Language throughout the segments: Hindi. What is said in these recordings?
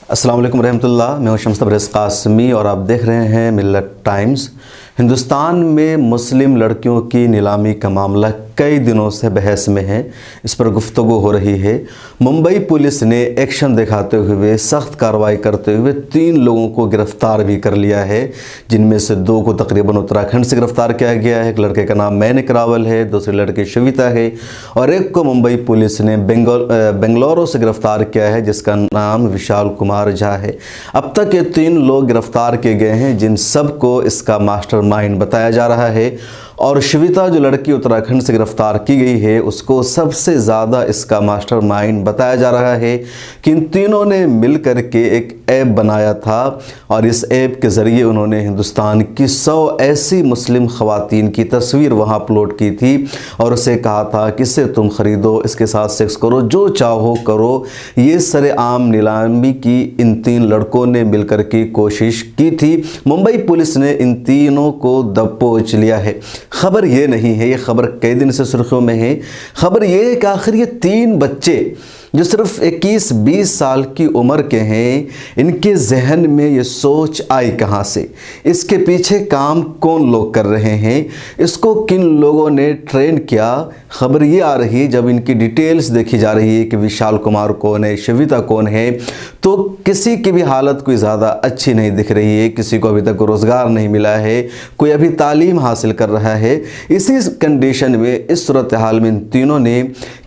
अस्सलाम वालेकुम रहमतुल्लाह। मैं हूं शम्स तबरेज़ कासमी और आप देख रहे हैं मिल्लत टाइम्स। हिंदुस्तान में मुस्लिम लड़कियों की नीलामी का मामला कई दिनों से बहस में है। इस पर गुफ्तगू हो रही है। मुंबई पुलिस ने एक्शन दिखाते हुए सख्त कार्रवाई करते हुए 3 लोगों को गिरफ्तार भी कर लिया है, जिनमें से 2 को तकरीबन उत्तराखंड से गिरफ्तार किया गया है। एक लड़के का नाम मैनिक रावल है, दूसरी लड़की श्वेता है और एक को मुंबई पुलिस ने बेंगलुरु से गिरफ्तार किया है, जिसका नाम विशाल कुमार झा है। अब तक ये 3 लोग गिरफ्तार किए गए हैं, जिन सबको इसका मास्टरमाइंड बताया जा रहा है। और श्वेता जो लड़की उत्तराखंड से गिरफ्तार की गई है, उसको सबसे ज़्यादा इसका मास्टरमाइंड बताया जा रहा है कि इन तीनों ने मिल कर के एक ऐप बनाया था और इस ऐप के ज़रिए उन्होंने हिंदुस्तान की 100 ऐसी मुस्लिम ख़वातीन की तस्वीर वहाँ अपलोड की थी और उसे कहा था कि इसे तुम ख़रीदो, इसके साथ सेक्स करो, जो चाहो करो। ये सरेआम नीलामी की इन 3 लड़कों ने मिल कर के कोशिश की थी। मुंबई पुलिस ने इन तीनों को दबोच लिया है। खबर ये नहीं है, ये खबर कई दिन से सुर्खियों में है। खबर ये है कि आखिर ये 3 बच्चे जो सिर्फ 21-20 साल की उम्र के हैं, इनके जहन में ये सोच आई कहाँ से? इसके पीछे काम कौन लोग कर रहे हैं? इसको किन लोगों ने ट्रेन किया? खबर ये आ रही है, जब इनकी डिटेल्स देखी जा रही है कि विशाल कुमार कौन है, श्वेता कौन है, तो किसी की भी हालत कोई ज़्यादा अच्छी नहीं दिख रही है। किसी को अभी तक रोज़गार नहीं मिला है, कोई अभी तालीम हासिल कर रहा है। इसी कंडीशन में, इस सूरत हाल में इन तीनों ने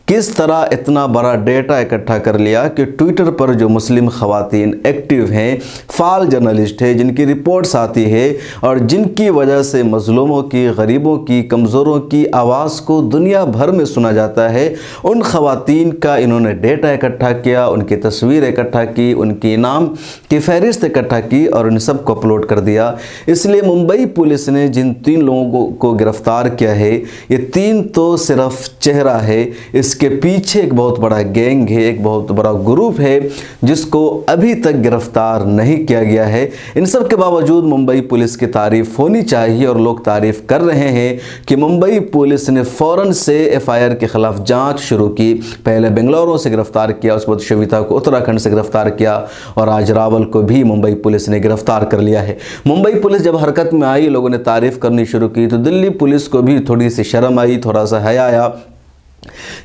किस तरह इतना बड़ा डेटा इकट्ठा कर लिया कि ट्विटर पर जो मुस्लिम ख़वातीन एक्टिव हैं, फ़ाल जर्नलिस्ट हैं, जिनकी रिपोर्ट्स आती है और जिनकी वजह से मज़लूमों की, गरीबों की, कमज़ोरों की आवाज़ को दुनिया भर में सुना जाता है, उन ख़वातीन का इन्होंने डेटा इकट्ठा किया, उनकी तस्वीर इकट्ठा की, उनकी नाम की फ़हरिस्त इकट्ठा की और उन सब को अपलोड कर दिया। इसलिए मुंबई पुलिस ने जिन 3 लोगों को गिरफ़्तार किया है, ये 3 तो सिर्फ चेहरा है, इसके पीछे एक बहुत बड़ा गैंग है, एक बहुत बड़ा ग्रुप है, जिसको अभी तक गिरफ्तार नहीं किया गया है। इन सब के बावजूद मुंबई पुलिस की तारीफ होनी चाहिए और लोग तारीफ कर रहे हैं कि मुंबई पुलिस ने फ़ौरन से FIR के ख़िलाफ़ जांच शुरू की। पहले बेंगलुरु से गिरफ्तार किया, उसके बाद श्वेता को उत्तराखंड से गिरफ्तार किया और आज रावल को भी मुंबई पुलिस ने गिरफ्तार कर लिया है। मुंबई पुलिस जब हरकत में आई, लोगों ने तारीफ करनी शुरू की, तो दिल्ली पुलिस को भी थोड़ी सी शर्म आई, थोड़ा सा हया आया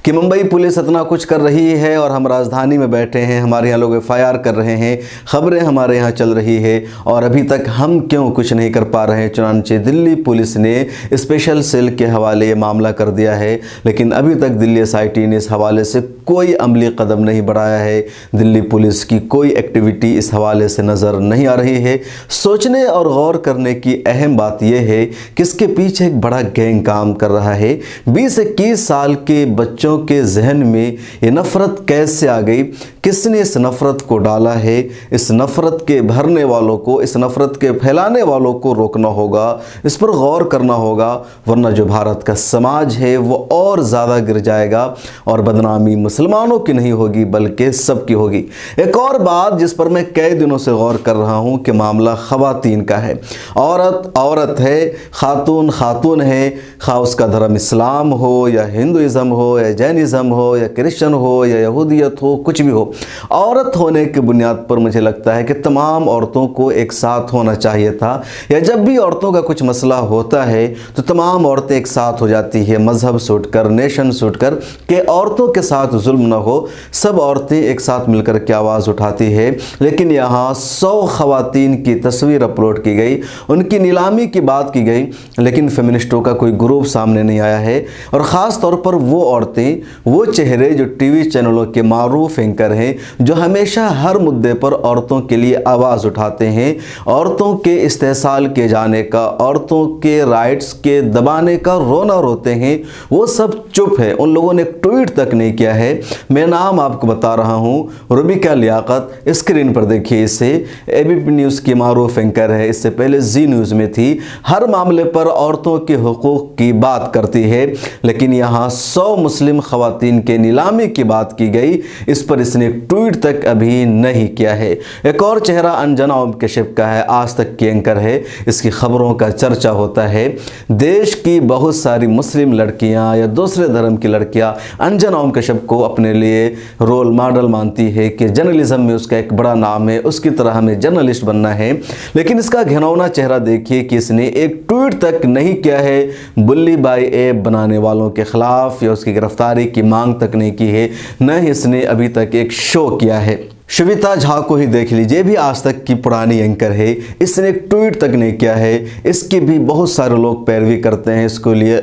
कि मुंबई पुलिस इतना कुछ कर रही है और हम राजधानी में बैठे हैं, हमारे यहाँ लोग FIR कर रहे हैं, ख़बरें हमारे यहाँ चल रही है और अभी तक हम क्यों कुछ नहीं कर पा रहे हैं। चुनांचे दिल्ली पुलिस ने स्पेशल सेल के हवाले ये मामला कर दिया है, लेकिन अभी तक दिल्ली SIT ने इस हवाले से कोई अमली कदम नहीं बढ़ाया है। दिल्ली पुलिस की कोई एक्टिविटी इस हवाले से नज़र नहीं आ रही है। सोचने और गौर करने की अहम बात यह है कि इसके पीछे एक बड़ा गैंग काम कर रहा है। 20-21 साल के बच्चों के जहन में ये नफ़रत कैसे आ गई? किसने इस नफ़रत को डाला है? इस नफ़रत के भरने वालों को, इस नफ़रत के फैलाने वालों को रोकना होगा, इस पर गौर करना होगा, वरना जो भारत का समाज है वो और ज़्यादा गिर जाएगा और बदनामी मुसलमानों की नहीं होगी बल्कि सबकी होगी। एक और बात जिस पर मैं कई दिनों से गौर कर रहा हूँ कि मामला ख़वातीन का है। औरत औरत है, खातून खातून है, खा उसका धर्म इस्लाम हो या हिंदुइज़्म हो या जैनिज़्म हो या क्रिश्चन हो या यहूदियत हो, कुछ भी हो, औरत होने की बुनियाद पर मुझे लगता है कि तमाम औरतों को एक साथ होना चाहिए था। या जब भी औरतों का कुछ मसला होता है तो तमाम औरतें एक साथ हो जाती है, मज़हब छूट कर, नेशन छूट कर, कि औरतों के साथ जुल्म ना हो। सब औरतें एक साथ मिलकर के आवाज़ उठाती है। लेकिन यहाँ 100 ख़वातीन की तस्वीर अपलोड की गई, उनकी नीलामी की बात की गई, लेकिन फेमिनिस्टों का कोई ग्रुप सामने नहीं आया है। और ख़ास तौर पर वो औरतें, वो चेहरे जो टीवी चैनलों के मारूफ एंकर हैं, जो हमेशा हर मुद्दे पर औरतों के लिए आवाज़ उठाते हैं, औरतों के इस्तेहसाल किए जाने का, औरतों के राइट्स के दबाने का रोना रोते हैं, वो सब चुप है। उन लोगों ने एक ट्वीट तक नहीं किया है। मैं नाम आपको बता रहा हूँ, रुबिका लियाकत, स्क्रीन पर देखिए इसे। ABP न्यूज़ की मारूफ एंकर है, इससे पहले जी न्यूज़ में थी। हर मामले पर औरतों के हुकूक की बात करती है, लेकिन यहाँ 100 मुस्लिम खवातीन के नीलामी की बात की गई, इस पर इसने एक ट्वीट तक अभी नहीं किया है। एक और चेहरा अंजना ओम कश्यप का है, आज तक की एंकर है, इसकी खबरों का चर्चा होता है। देश की बहुत सारी मुस्लिम लड़कियां या दूसरे धर्म की लड़कियां अंजना ओम कश्यप को अपने लिए रोल मॉडल मानती है कि जर्नलिज्म में उसका एक बड़ा नाम है, उसकी तरह हमें जर्नलिस्ट बनना है। लेकिन इसका घिनौना चेहरा देखिए कि इसने एक ट्वीट तक नहीं किया है बुल्ली बाई ऐप बनाने वालों के खिलाफ या उसकी गिरफ्तारी की मांग तक नहीं की है, न ही इसने अभी तक एक शो किया है। श्वेता झा को ही देख लीजिए, भी आज तक की पुरानी एंकर है, इसने एक ट्वीट तक नहीं किया है। इसकी भी बहुत सारे लोग पैरवी करते हैं,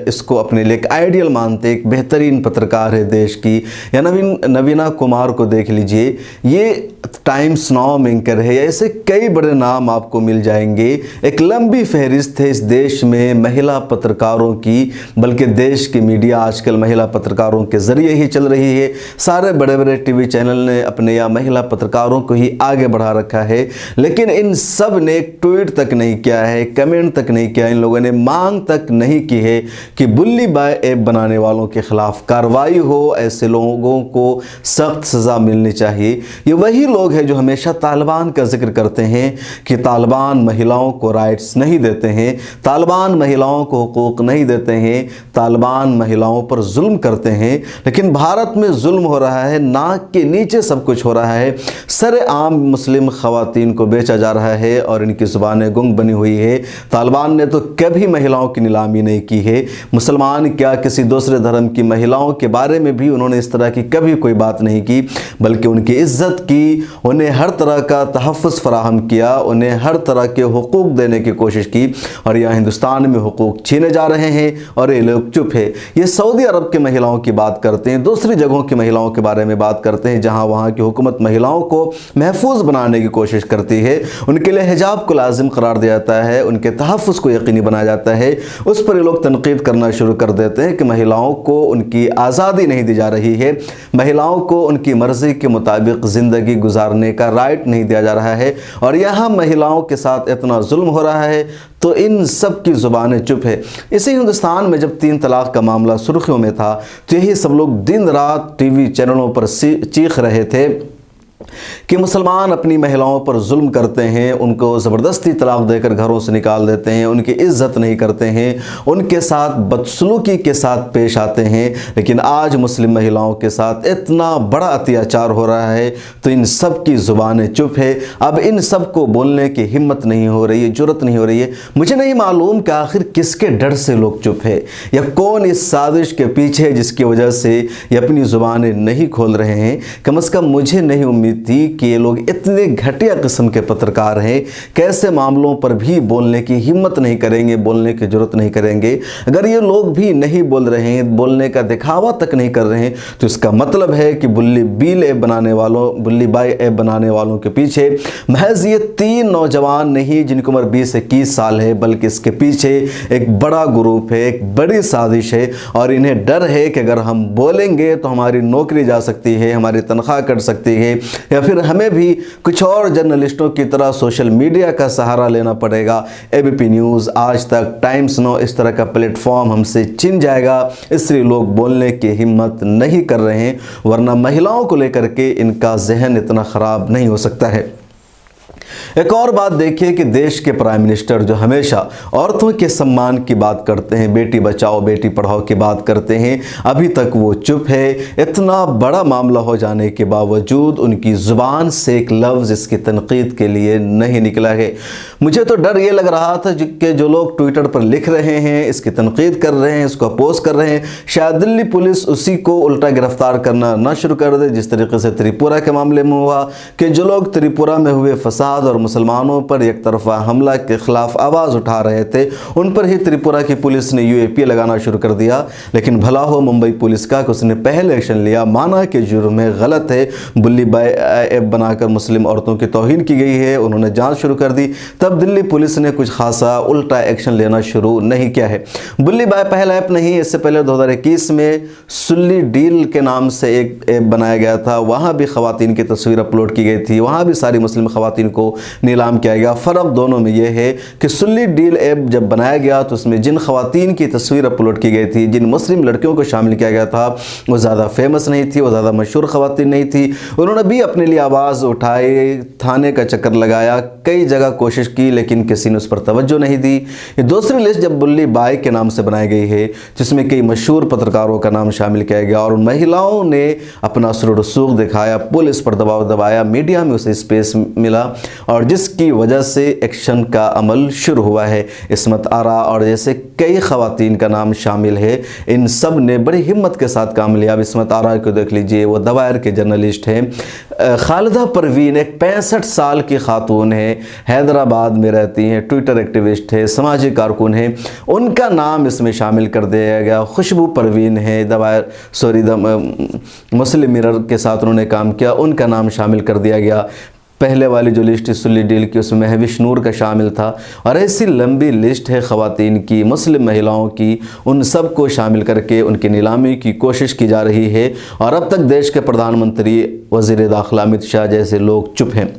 इसको अपने लिए एक आइडियल मानते हैं, एक बेहतरीन पत्रकार है देश की। या नवीना कुमार को देख लीजिए, ये टाइम्स नाउ में एंकर है। ऐसे कई बड़े नाम आपको मिल जाएंगे। एक लंबी फहरिस्त है इस देश में महिला पत्रकारों की, बल्कि देश की मीडिया आजकल महिला पत्रकारों के ज़रिए ही चल रही है। सारे बड़े बड़े टीवी चैनल ने अपने या महिला पत्रकारों को ही आगे बढ़ा रखा है, लेकिन इन सब ने ट्वीट तक नहीं किया है, कमेंट तक नहीं किया, इन लोगों ने मांग तक नहीं की है कि बुल्ली बाय ऐप बनाने वालों के खिलाफ कार्रवाई हो। ऐसे लोगों को सख्त सज़ा मिलनी चाहिए। ये वही लोग हैं जो हमेशा तालिबान का जिक्र करते हैं कि तालिबान महिलाओं को राइट्स नहीं देते हैं, तालिबान महिलाओं को हुकूक नहीं देते हैं, तालिबान महिलाओं पर जुल्म करते हैं। लेकिन भारत में जुल्म हो रहा है, नाक के नीचे सब कुछ हो रहा है। सरेआम मुस्लिम खवातीन को बेचा जा रहा है और इनकी ज़ुबानें गुंग बनी हुई है। तालिबान ने तो कभी महिलाओं की नीलामी नहीं की है। मुसलमान क्या, किसी दूसरे धर्म की महिलाओं के बारे में भी उन्होंने इस तरह की कभी कोई बात नहीं की, बल्कि उनकी इज्जत की, उन्हें हर तरह का तहफ़्फ़ुज़ फराहम किया, उन्हें हर तरह के हुकूक देने की कोशिश की। और यहाँ हिंदुस्तान में हुकूक छीने जा रहे हैं और ये लोग चुप है। ये सऊदी अरब की महिलाओं की बात करते हैं, दूसरी जगहों की महिलाओं के बारे में बात करते हैं जहाँ वहाँ की हुकूमत महिलाओं को महफूज बनाने की कोशिश करती है, उनके लिए हिजाब को लाजिम करार दिया जाता है, उनके तहफ़्फ़ुज़ को यकीनी बनाया जाता है। उस पर ये लोग तनकीद करना शुरू कर देते हैं कि महिलाओं को उनकी आज़ादी नहीं दी जा रही है, महिलाओं को उनकी मर्ज़ी के मुताबिक ज़िंदगी गुजारने का राइट नहीं दिया जा रहा है, और यहाँ महिलाओं के साथ इतना जुल्म हो रहा है तो इन सब की ज़ुबानें चुप है। इसी हिंदुस्तान में जब 3 तलाक़ का मामला सुर्खियों में था तो यही सब लोग दिन रात टीवी चैनलों पर चीख रहे थे कि मुसलमान अपनी महिलाओं पर जुल्म करते हैं, उनको ज़बरदस्ती तलाक़ देकर घरों से निकाल देते हैं, उनकी इज़्ज़त नहीं करते हैं, उनके साथ बदसलूकी के साथ पेश आते हैं। लेकिन आज मुस्लिम महिलाओं के साथ इतना बड़ा अत्याचार हो रहा है तो इन सब की ज़ुबानें चुप है। अब इन सब को बोलने की हिम्मत नहीं हो रही है, जुर्रत नहीं हो रही है। मुझे नहीं मालूम कि आखिर किसके डर से लोग चुप है, या कौन इस साजिश के पीछे है जिसकी वजह से ये अपनी ज़ुबानें नहीं खोल रहे हैं। कम अज़ कम मुझे नहीं उम्मीद थी कि ये लोग इतने घटिया किस्म के पत्रकार हैं, कैसे मामलों पर भी बोलने की हिम्मत नहीं करेंगे, बोलने की जरूरत नहीं करेंगे। अगर ये लोग भी नहीं बोल रहे हैं, बोलने का दिखावा तक नहीं कर रहे हैं, तो इसका मतलब है कि बुल्ली बाई ऐप बनाने वालों के पीछे महज ये 3 नौजवान नहीं जिनकी उम्र 20 से 21 साल है, बल्कि इसके पीछे एक बड़ा ग्रुप है, एक बड़ी साजिश है। और इन्हें डर है कि अगर हम बोलेंगे तो हमारी नौकरी जा सकती है, हमारी तनख्वाह कट सकती है, या फिर हमें भी कुछ और जर्नलिस्टों की तरह सोशल मीडिया का सहारा लेना पड़ेगा। एबीपी न्यूज़, आज तक, टाइम्स नाउ, इस तरह का प्लेटफॉर्म हमसे छिन जाएगा, इसलिए लोग बोलने की हिम्मत नहीं कर रहे हैं, वरना महिलाओं को लेकर के इनका जहन इतना ख़राब नहीं हो सकता है। एक और बात देखिए कि देश के प्राइम मिनिस्टर जो हमेशा औरतों के सम्मान की बात करते हैं, बेटी बचाओ बेटी पढ़ाओ की बात करते हैं, अभी तक वो चुप है। इतना बड़ा मामला हो जाने के बावजूद उनकी ज़ुबान से एक लफ्ज़ इसकी तनकीद के लिए नहीं निकला है। मुझे तो डर ये लग रहा था कि जो लोग ट्विटर पर लिख रहे हैं, इसकी तनकीद कर रहे हैं, इसको अपोज कर रहे हैं, शायद दिल्ली पुलिस उसी को उल्टा गिरफ्तार करना ना शुरू कर दे, जिस तरीके से त्रिपुरा के मामले में हुआ कि जो लोग त्रिपुरा में हुए फसाद और मुसलमानों पर एक तरफा हमला के खिलाफ आवाज़ उठा रहे थे, उन पर ही त्रिपुरा की पुलिस ने यूएपी लगाना शुरू कर दिया। लेकिन भला हो मुंबई पुलिस का कि उसने पहले एक्शन लिया, माना कि जुर्म है, गलत है, बुल्ली बाय ऐप बनाकर मुस्लिम औरतों की तौहीन की गई है, उन्होंने जांच शुरू कर दी। तब दिल्ली पुलिस ने कुछ खासा उल्टा एक्शन लेना शुरू नहीं किया है। बुल्ली बाय पहला ऐप नहीं, इससे पहले 2021 में सुल्ली डील के नाम से एक ऐप बनाया गया था, वहाँ भी ख़वातीन की तस्वीर अपलोड की गई थी, वहाँ भी सारी मुस्लिम ख़वातीन को को नीलाम किया गया। फ़र्क दोनों में ये है कि सुल्ली डील ऐप जब बनाया गया तो उसमें जिन ख़वातीन की तस्वीर अपलोड की गई थी, जिन मुस्लिम लड़कियों को शामिल किया गया था, वो ज़्यादा फेमस नहीं थी, वो ज़्यादा मशहूर ख़वातीन नहीं थी। उन्होंने भी अपने लिए आवाज़ उठाई, थाने का चक्कर लगाया, कई जगह कोशिश की, लेकिन किसी ने उस पर तवज्जो नहीं दी। ये दूसरी लिस्ट जब बुल्ली बाई के नाम से बनाई गई है, जिसमें कई मशहूर पत्रकारों का नाम शामिल किया गया और उन महिलाओं ने अपना असर रसूख दिखाया, पुलिस पर दबाव दबाया, मीडिया में उसे स्पेस मिला और जिसकी वजह से एक्शन का अमल शुरू हुआ है। इस्मत आरा और जैसे कई ख़वातीन का नाम शामिल है, इन सब ने बड़ी हिम्मत के साथ काम लिया। अब इस्मत आरा को देख लीजिए, वो दवायर के जर्नलिस्ट हैं। खालिदा परवीन एक 65 साल की खातून है, हैदराबाद में रहती हैं, ट्विटर एक्टिविस्ट है, समाजी कारकुन है, उनका नाम इसमें शामिल कर दिया गया। खुशबू परवीन है, मुस्लिम मिरर के साथ उन्होंने काम किया, उनका नाम शामिल कर दिया गया। पहले वाली जो लिस्ट सुल्ली डील की उसमें महविश नूर का शामिल था और ऐसी लंबी लिस्ट है ख़वातीन की, मुस्लिम महिलाओं की, उन सब को शामिल करके उनकी नीलामी की कोशिश की जा रही है। और अब तक देश के प्रधानमंत्री, वज़ीर दाखिला अमित शाह जैसे लोग चुप हैं।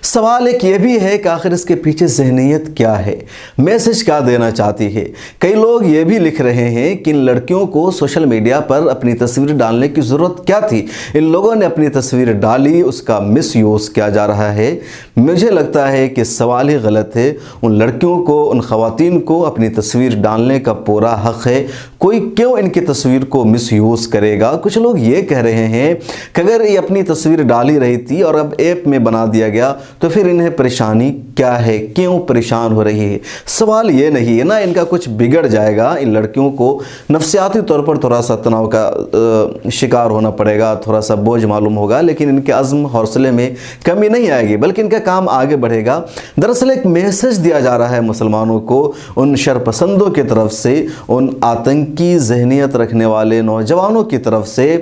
सवाल एक ये भी है कि आखिर इसके पीछे ज़हनियत क्या है, मैसेज क्या देना चाहती है। कई लोग ये भी लिख रहे हैं कि इन लड़कियों को सोशल मीडिया पर अपनी तस्वीर डालने की ज़रूरत क्या थी, इन लोगों ने अपनी तस्वीर डाली, उसका मिसयूज़ किया जा रहा है। मुझे लगता है कि सवाल ही गलत है। उन लड़कियों को, उन ख़वातीन को अपनी तस्वीर डालने का पूरा हक़ है, कोई क्यों इनकी तस्वीर को मिसयूज़ करेगा। कुछ लोग ये कह रहे हैं कि अगर ये अपनी तस्वीर डाल ही रही थी और अब ऐप में बना दिया गया तो फिर इन्हें परेशानी क्या है, क्यों परेशान हो रही है। सवाल ये नहीं है ना इनका कुछ बिगड़ जाएगा, इन लड़कियों को नफ्सियाती तौर पर थोड़ा सा तनाव का शिकार होना पड़ेगा, थोड़ा सा बोझ मालूम होगा, लेकिन इनके अज़्म हौसले में कमी नहीं आएगी, बल्कि इनका काम आगे बढ़ेगा। दरअसल एक मैसेज दिया जा रहा है मुसलमानों को, उन शरपसंदों की तरफ से, उन आतंकी जहनियत रखने वाले नौजवानों की तरफ से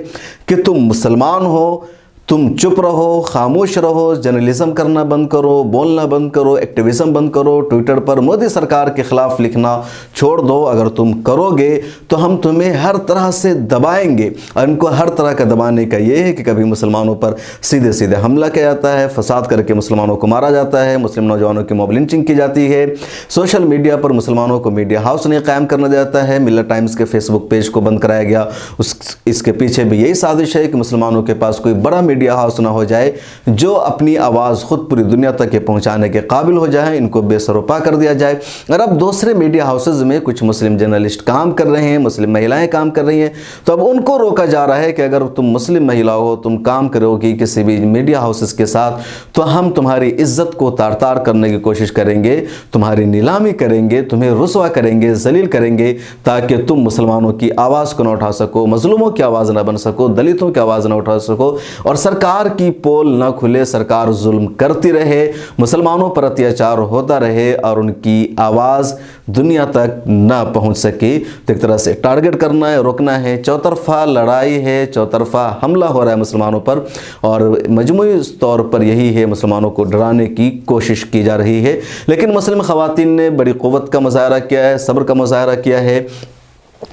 कि तुम मुसलमान हो, तुम चुप रहो, खामोश रहो, जर्नलिज्म करना बंद करो, बोलना बंद करो, एक्टिविज़म बंद करो, ट्विटर पर मोदी सरकार के ख़िलाफ़ लिखना छोड़ दो। अगर तुम करोगे तो हम तुम्हें हर तरह से दबाएंगे। और इनको हर तरह का दबाने का ये है कि कभी मुसलमानों पर सीधे सीधे हमला किया जाता है, फसाद करके मुसलमानों को मारा जाता है, मुस्लिम नौजवानों की मॉब लिंचिंग की जाती है, सोशल मीडिया पर मुसलमानों को मीडिया हाउस नहीं कायम करना जाता है, मिल्लत टाइम्स के फेसबुक पेज को बंद कराया गया। इसके पीछे भी यही साजिश है कि मुसलमानों के पास कोई बड़ा मीडिया हाउस ना हो जाए जो अपनी आवाज़ खुद पूरी दुनिया तक के पहुंचाने के काबिल हो जाए, इनको बेसरोपा कर दिया जाए। और अब दूसरे मीडिया हाउसेज में कुछ मुस्लिम जर्नलिस्ट काम कर रहे हैं, मुस्लिम महिलाएं काम कर रही हैं, तो अब उनको रोका जा रहा है कि अगर तुम मुस्लिम महिला हो, तुम काम करोगी किसी भी मीडिया हाउसेज के साथ, तो हम तुम्हारी इज्जत को तार तार करने की कोशिश करेंगे, तुम्हारी नीलामी करेंगे, तुम्हें रुसवा करेंगे, जलील करेंगे, ताकि तुम मुसलमानों की आवाज़ को न उठा सको, मजलूमों की आवाज़ न बन सको, दलितों की आवाज़ न उठा सको और सरकार की पोल न खुले, सरकार जुल्म करती रहे, मुसलमानों पर अत्याचार होता रहे और उनकी आवाज़ दुनिया तक न पहुंच सके। तो एक तरह से टारगेट करना है, रोकना है, चौतरफा लड़ाई है, चौतरफा हमला हो रहा है मुसलमानों पर और मजमूई तौर पर यही है, मुसलमानों को डराने की कोशिश की जा रही है। लेकिन मुस्लिम ख़वातीन ने बड़ी क़ुव्वत का मुज़ाहरा किया है, सब्र का मुज़ाहरा किया है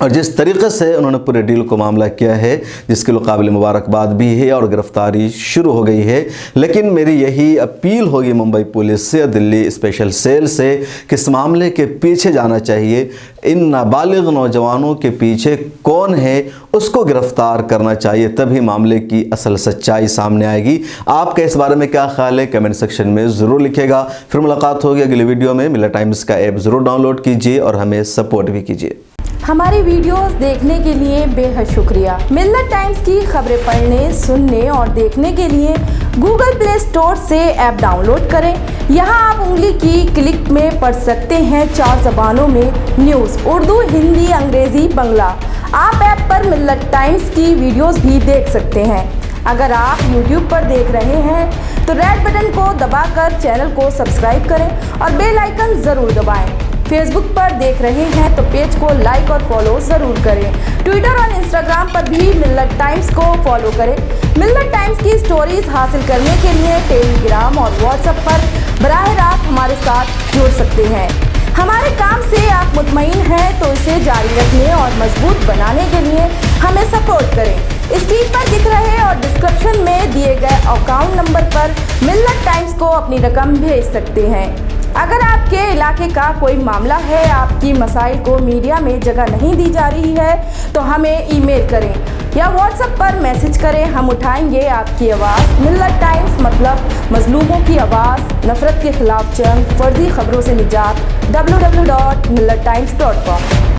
और जिस तरीक़े से उन्होंने पूरे डील को मामला किया है, जिसके लिए काबिल मुबारकबाद भी है और गिरफ्तारी शुरू हो गई है। लेकिन मेरी यही अपील होगी मुंबई पुलिस से, दिल्ली स्पेशल सेल से कि इस मामले के पीछे जाना चाहिए, इन नाबालिग नौजवानों के पीछे कौन है उसको गिरफ्तार करना चाहिए, तभी मामले की असल सच्चाई सामने आएगी। आपका इस बारे में क्या ख्याल है कमेंट सेक्शन में ज़रूर लिखेगा। फिर मुलाकात होगी अगली वीडियो में। मिल्लत टाइम्स का ऐप ज़रूर डाउनलोड कीजिए और हमें सपोर्ट भी कीजिए। हमारी वीडियोस देखने के लिए बेहद शुक्रिया। मिल्लत टाइम्स की खबरें पढ़ने, सुनने और देखने के लिए गूगल प्ले स्टोर से ऐप डाउनलोड करें। यहां आप उंगली की क्लिक में पढ़ सकते हैं 4 ज़बानों में न्यूज़, उर्दू, हिंदी, अंग्रेज़ी, बंगला। आप ऐप पर मिल्लत टाइम्स की वीडियोस भी देख सकते हैं। अगर आप YouTube पर देख रहे हैं तो रेड बटन को दबाकर चैनल को सब्सक्राइब करें और बेल आइकन ज़रूर दबाएं। फेसबुक पर देख रहे हैं तो पेज को लाइक और फॉलो ज़रूर करें। ट्विटर और इंस्टाग्राम पर भी मिल्लत टाइम्स को फॉलो करें। मिल्लत टाइम्स की स्टोरीज हासिल करने के लिए टेलीग्राम और व्हाट्सएप पर बराह रास्त हमारे साथ जुड़ सकते हैं। हमारे काम से आप मुतमईन हैं तो इसे जारी रखने और मजबूत बनाने के लिए हमें सपोर्ट करें। स्क्रीन पर दिख रहे और डिस्क्रिप्शन में दिए गए अकाउंट नंबर पर मिल्लत टाइम्स को अपनी रकम भेज सकते हैं। अगर आपके इलाके का कोई मामला है, आपकी मसाइल को मीडिया में जगह नहीं दी जा रही है, तो हमें ईमेल करें या व्हाट्सएप पर मैसेज करें। हम उठाएंगे आपकी आवाज़। मिल्लत टाइम्स मतलब मजलूमों की आवाज़, नफरत के खिलाफ जंग, फर्जी खबरों से निजात। www.millattimes.com